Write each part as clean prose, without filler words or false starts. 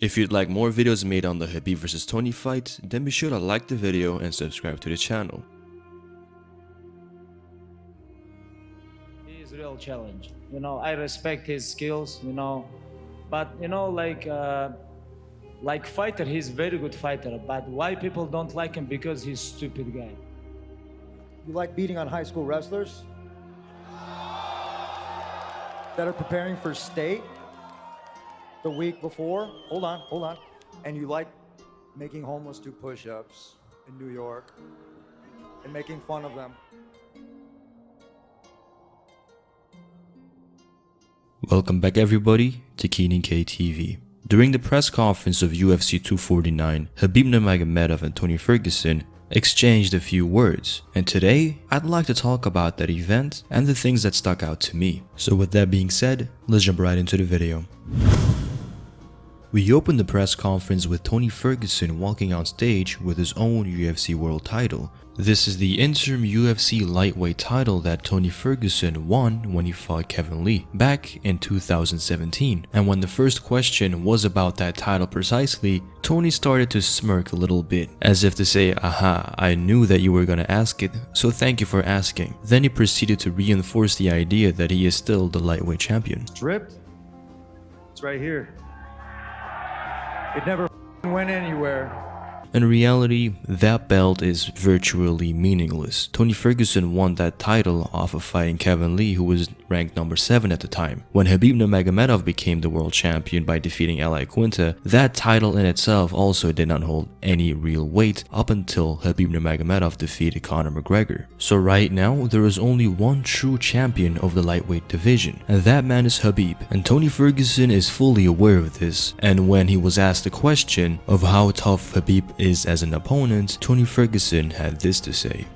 If you'd like more videos made on the Khabib vs Tony fight, then be sure to like the video and subscribe to the channel. He is a real challenge. I respect his skills, but like fighter, he's very good fighter. But why people don't like him? Because he's stupid guy. You like beating on high school wrestlers that are preparing for state the week before? Hold on. And you like making homeless do push-ups in New York and making fun of them. Welcome back everybody to Keenan KTV. During the press conference of UFC 249, Khabib Nurmagomedov and Tony Ferguson exchanged a few words, and today I'd like to talk about that event and the things that stuck out to me. So with that being said, let's jump right into the video. We opened the press conference with Tony Ferguson walking on stage with his own UFC world title. This is the interim UFC lightweight title that Tony Ferguson won when he fought Kevin Lee back in 2017. And when the first question was about that title precisely, Tony started to smirk a little bit, as if to say, "Aha, I knew that you were gonna ask it, so thank you for asking." Then he proceeded to reinforce the idea that he is still the lightweight champion. Stripped? It's right here. It never went anywhere. In reality, that belt is virtually meaningless. Tony Ferguson won that title off of fighting Kevin Lee, who was ranked number 7 at the time. When Khabib Nurmagomedov became the world champion by defeating Al Iaquinta, that title in itself also did not hold any real weight up until Khabib Nurmagomedov defeated Conor McGregor. So right now, there is only one true champion of the lightweight division, and that man is Khabib. And Tony Ferguson is fully aware of this, and when he was asked the question of how tough Khabib is as an opponent, Tony Ferguson had this to say.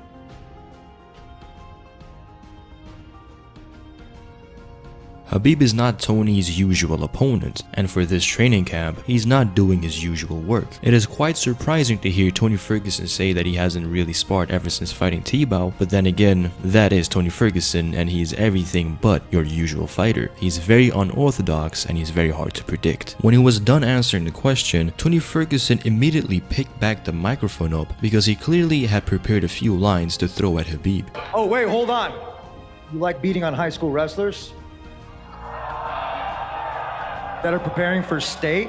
Khabib is not Tony's usual opponent, and for this training camp, he's not doing his usual work. It is quite surprising to hear Tony Ferguson say that he hasn't really sparred ever since fighting Tebow, but then again, that is Tony Ferguson and he's everything but your usual fighter. He's very unorthodox and he's very hard to predict. When he was done answering the question, Tony Ferguson immediately picked back the microphone up because he clearly had prepared a few lines to throw at Khabib. Oh wait, hold on. You like beating on high school wrestlers that are preparing for state?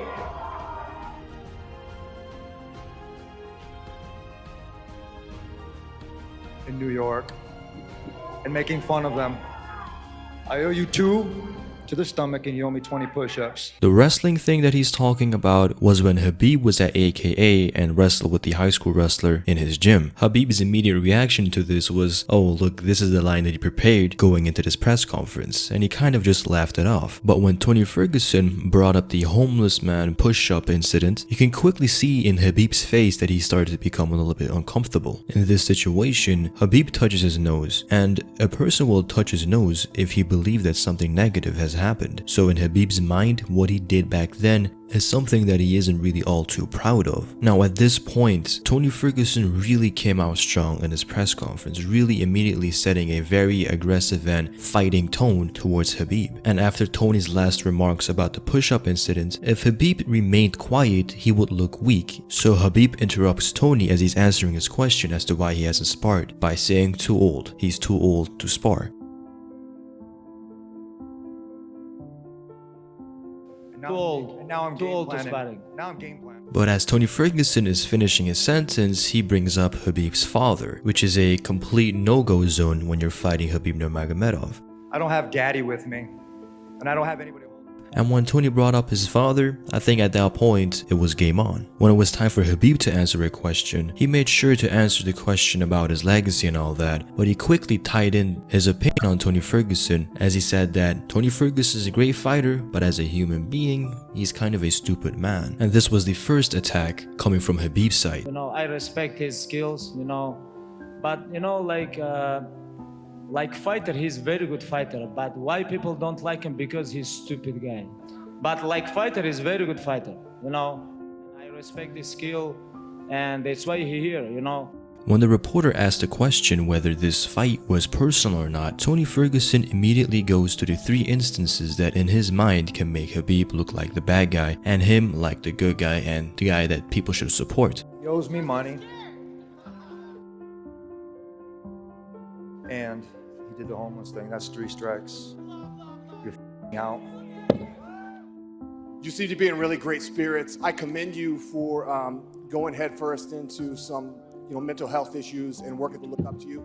In New York and making fun of them. I owe you 2 to the stomach and you owe me 20 push-ups. The wrestling thing that he's talking about was when Khabib was at AKA and wrestled with the high school wrestler in his gym. Khabib's immediate reaction to this was, "Oh look, this is the line that he prepared going into this press conference," and he kind of just laughed it off. But when Tony Ferguson brought up the homeless man push-up incident, you can quickly see in Khabib's face that he started to become a little bit uncomfortable. In this situation, Khabib touches his nose, and a person will touch his nose if he believes that something negative has happened. So in Khabib's mind, what he did back then is something that he isn't really all too proud of. Now at this point, Tony Ferguson really came out strong in his press conference, really immediately setting a very aggressive and fighting tone towards Khabib. And after Tony's last remarks about the push-up incident, if Khabib remained quiet, he would look weak. So Khabib interrupts Tony as he's answering his question as to why he hasn't sparred by saying too old. He's too old to spar. Too old. Now I'm game to planning. Now I'm game planning. But as Tony Ferguson is finishing his sentence, he brings up Khabib's father, which is a complete no-go zone when you're fighting Khabib Nurmagomedov. I don't have daddy with me, and I don't have anybody. And when Tony brought up his father, I think at that point, it was game on. When it was time for Khabib to answer a question, he made sure to answer the question about his legacy and all that, but he quickly tied in his opinion on Tony Ferguson as he said that Tony Ferguson is a great fighter, but as a human being, he's kind of a stupid man. And this was the first attack coming from Khabib's side. I respect his skills, but like fighter, he's very good fighter. But why people don't like him? Because he's stupid guy. But like fighter, he's very good fighter. I respect his skill, and that's why he's here. When the reporter asked the question whether this fight was personal or not, Tony Ferguson immediately goes to the 3 instances that in his mind can make Khabib look like the bad guy and him like the good guy and the guy that people should support. He owes me money. And he did the homeless thing. That's 3 strikes. You're f***ing out. You seem to be in really great spirits. I commend you for going headfirst into some, mental health issues and working to look up to you.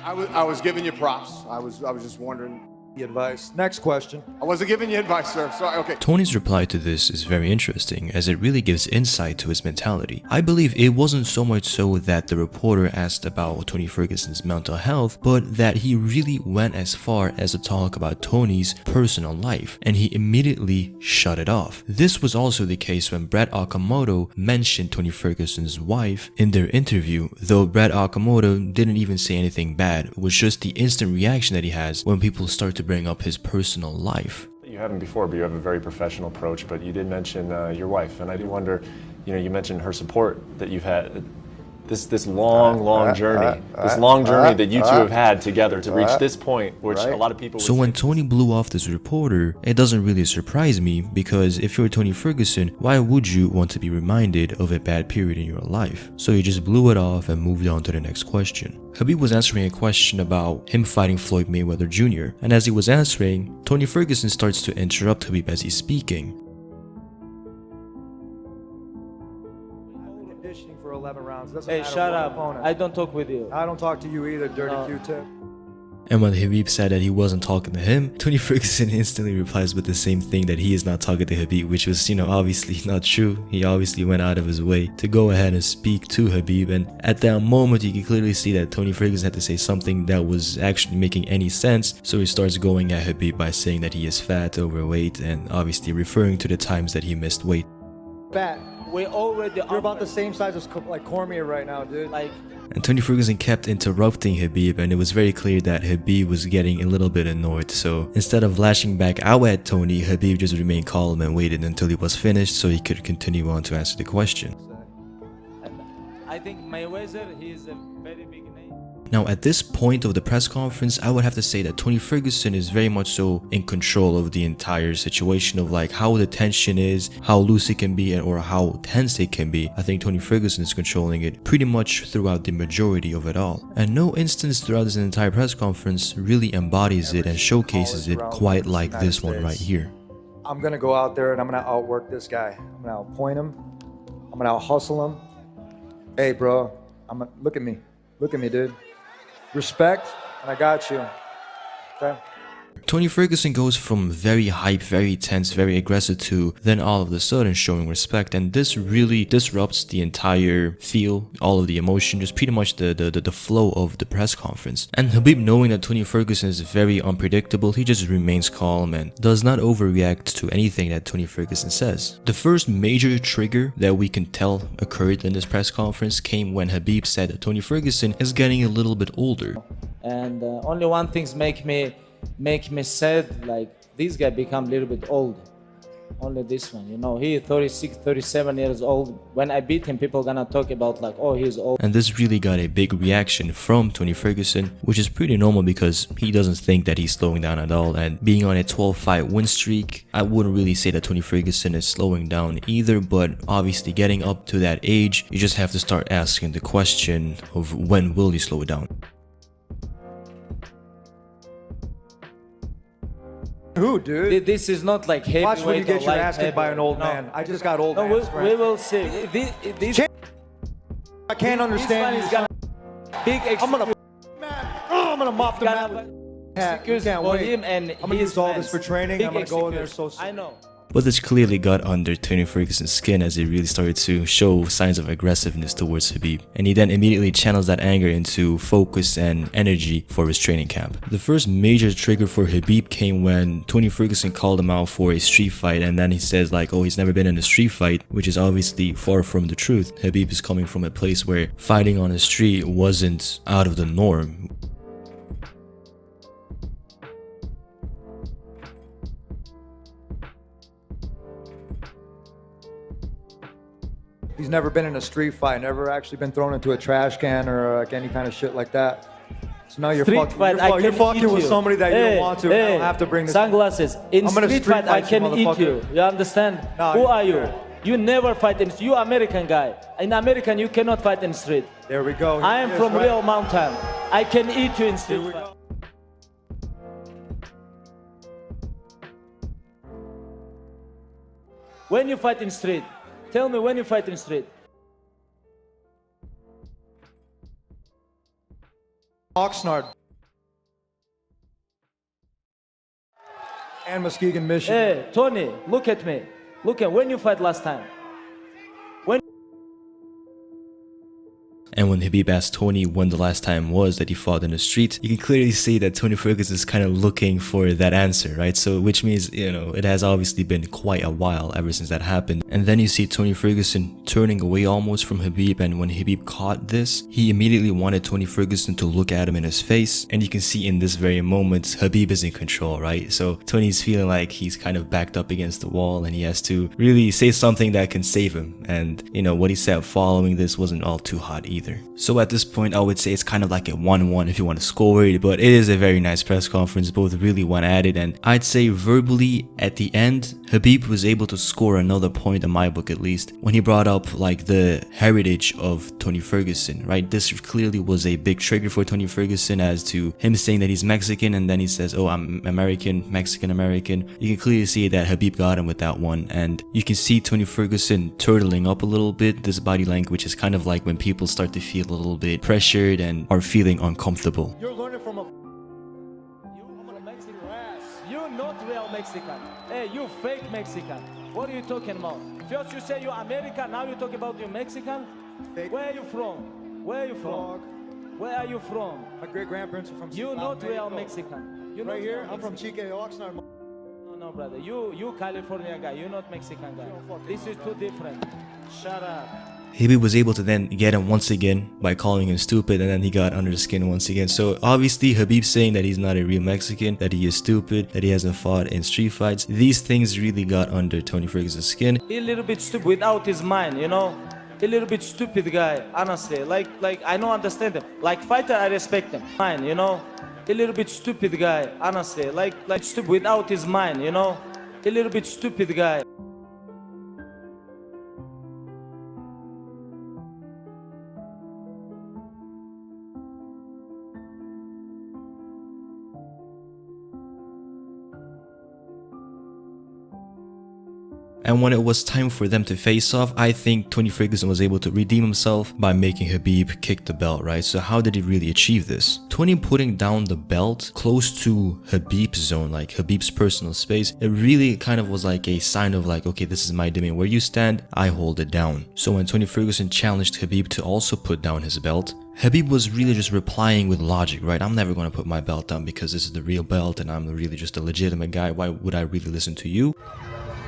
I was giving you props. I was just wondering. The advice. Next question. I wasn't giving you advice, sir. Sorry. Okay. Tony's reply to this is very interesting as it really gives insight to his mentality. I believe it wasn't so much so that the reporter asked about Tony Ferguson's mental health, but that he really went as far as to talk about Tony's personal life, and he immediately shut it off. This was also the case when Brett Okamoto mentioned Tony Ferguson's wife in their interview, though Brett Okamoto didn't even say anything bad. It was just the instant reaction that he has when people start to bring up his personal life. You haven't before, but you have a very professional approach. But you did mention your wife, and I do wonder, you mentioned her support that you've had. This long journey, that you two have had together to reach this point, which a lot of people would So when Tony blew off this reporter, it doesn't really surprise me, because if you're Tony Ferguson, why would you want to be reminded of a bad period in your life? So he just blew it off and moved on to the next question. Khabib was answering a question about him fighting Floyd Mayweather Jr., and as he was answering, Tony Ferguson starts to interrupt Khabib as he's speaking. Conditioning for 11 rounds. Doesn't Hey, matter shut what up. opponent. I don't talk with you. I don't talk to you either, dirty Q-tip. And when Khabib said that he wasn't talking to him, Tony Ferguson instantly replies with the same thing, that he is not talking to Khabib, which was, obviously not true. He obviously went out of his way to go ahead and speak to Khabib, and at that moment you can clearly see that Tony Ferguson had to say something that was actually making any sense, so he starts going at Khabib by saying that he is fat, overweight, and obviously referring to the times that he missed weight. Fat. We already. You're about the same size as Cormier right now, dude. And Tony Ferguson kept interrupting Khabib, and it was very clear that Khabib was getting a little bit annoyed. So instead of lashing back out at Tony, Khabib just remained calm and waited until he was finished so he could continue on to answer the question. I think Mayweather, he is a very big name. Now at this point of the press conference, I would have to say that Tony Ferguson is very much so in control of the entire situation of how the tension is, how loose it can be, or how tense it can be. I think Tony Ferguson is controlling it pretty much throughout the majority of it all. And no instance throughout this entire press conference really embodies it and showcases it quite like this one right here. I'm going to go out there and I'm going to outwork this guy. I'm going to outpoint him. I'm going to out-hustle him. Hey, bro, look at me. Look at me, dude. Respect, and I got you. Okay? Tony Ferguson goes from very hype, very tense, very aggressive to then all of a sudden showing respect, and this really disrupts the entire feel, all of the emotion, just pretty much the flow of the press conference. And Khabib, knowing that Tony Ferguson is very unpredictable, he just remains calm and does not overreact to anything that Tony Ferguson says. The first major trigger that we can tell occurred in this press conference came when Khabib said that Tony Ferguson is getting a little bit older. And only one thing make me sad, this guy become a little bit old. Only this one, he 36, 37 years old. When I beat him, people gonna talk about oh, he's old. And this really got a big reaction from Tony Ferguson, which is pretty normal because he doesn't think that he's slowing down at all. And being on a 12-fight win streak, I wouldn't really say that Tony Ferguson is slowing down either, but obviously getting up to that age, you just have to start asking the question of when will he slow it down. Who, dude? This is not heavyweight. Watch when you get or your ass kicked by an old No. man. I just got old No, man we strength. will see. This I can't understand this you. one is gonna big. I'm gonna mop the mat. You can't for wait. him, and I'm gonna use all this for training. I'm gonna go in there so soon. I know. But this clearly got under Tony Ferguson's skin as he really started to show signs of aggressiveness towards Khabib. And he then immediately channels that anger into focus and energy for his training camp. The first major trigger for Khabib came when Tony Ferguson called him out for a street fight, and then he says oh, he's never been in a street fight, which is obviously far from the truth. Khabib is coming from a place where fighting on the street wasn't out of the norm. He's never been in a street fight, never actually been thrown into a trash can or like any kind of shit like that. So now you're Street fight, you're fucking with somebody that you don't want to. I don't have to bring this. Sunglasses. In I'm gonna street fight, I you, can eat motherfucker. you. You understand? No, Who are you? yeah. You never fight in. You American guy. In American, you cannot fight in street. There we go. I am Yes, from right. real mountain. I can eat you in Here street we fight. go. When you fight in street, tell me when you fight in street. Oxnard. And Muskegon, Michigan. Hey, Tony, look at me. Look at when you fight last time. And when Khabib asked Tony when the last time was that he fought in the street, you can clearly see that Tony Ferguson is kind of looking for that answer, right? So which means, you know, it has obviously been quite a while ever since that happened. And then you see Tony Ferguson turning away almost from Khabib, and when Khabib caught this, he immediately wanted Tony Ferguson to look at him in his face. And you can see in this very moment, Khabib is in control, right? So Tony's feeling like he's kind of backed up against the wall and he has to really say something that can save him. And, you know, what he said following this wasn't all too hot either. So at this point, I would say it's kind of like a 1-1 if you want to score it, but it is a very nice press conference. Both really went at it, and I'd say verbally at the end, Khabib was able to score another point in my book at least when he brought up like the heritage of Tony Ferguson, right? This clearly was a big trigger for Tony Ferguson as to him saying that he's Mexican, and then he says, oh, I'm American, Mexican American. You can clearly see that Khabib got him with that one, and you can see Tony Ferguson turtling up a little bit. This body language is kind of like when people start to feel a little bit pressured and are feeling uncomfortable. You're learning from a You from Mexican. You're not real Mexican. Hey, you fake Mexican. What are you talking about? First you say you're American, now you talk about you're Mexican? fake Where are you from? Where are you from? dog. Where are you from? My great grandparents are from You're not real Mexico. Mexican. You're Right not here, real I'm from Mexican. Chique, Oxnard. No, brother. You California guy. You're not Mexican guy. This is too different. Shut up. Khabib was able to then get him once again by calling him stupid, and then he got under the skin once again. So obviously Khabib saying that he's not a real Mexican, that he is stupid, that he hasn't fought in street fights, these things really got under Tony Ferguson's skin. He a little bit stupid without his mind, you know. A little bit stupid guy, honestly. Like I don't understand him. Like fighter, I respect him. Mind, you know. A little bit stupid guy, honestly. Like stupid without his mind, you know. A little bit stupid guy. And when it was time for them to face off, I think Tony Ferguson was able to redeem himself by making Khabib kick the belt, right? So how did he really achieve this? Tony putting down the belt close to Khabib's zone, like Khabib's personal space, it really kind of was like a sign of like, okay, this is my domain. Where you stand, I hold it down. So when Tony Ferguson challenged Khabib to also put down his belt, Khabib was really just replying with logic, right? I'm never going to put my belt down because this is the real belt and I'm really just a legitimate guy. Why would I really listen to you?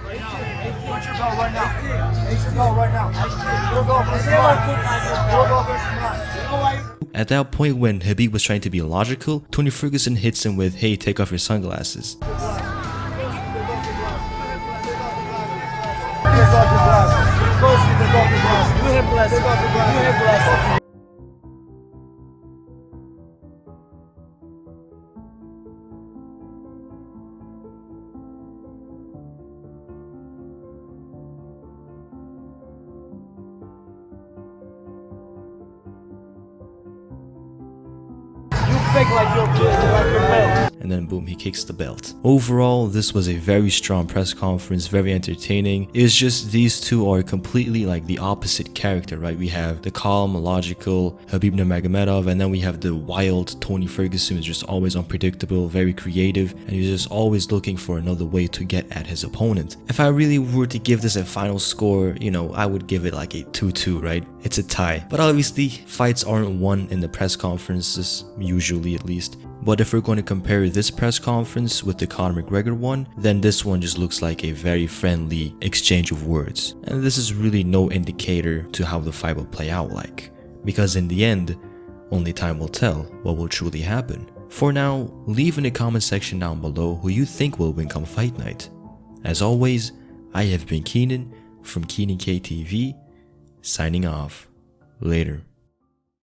Put your belt right now. Ace your belt right now. You'll go against mine. You'll go against mine. You know why? At that point when Khabib was trying to be logical, Tony Ferguson hits him with, hey, take off your sunglasses. Take off your glasses. Close, take off your glasses. You have glasses. Take off your glasses. You have glasses. Fake like your belt. And then boom, he kicks the belt. Overall, this was a very strong press conference, very entertaining. It's just these two are completely like the opposite character, right? We have the calm, logical Khabib Nurmagomedov, and then we have the wild Tony Ferguson, who's just always unpredictable, very creative, and he's just always looking for another way to get at his opponent. If I really were to give this a final score, you know, I would give it like a 2-2, right? It's a tie. But obviously, fights aren't won in the press conferences, usually at least. But if we're going to compare this press conference with the Conor McGregor one, then this one just looks like a very friendly exchange of words. And this is really no indicator to how the fight will play out like. Because in the end, only time will tell what will truly happen. For now, leave in the comment section down below who you think will win come fight night. As always, I have been Keenan from Keenan KTV. signing off. Later.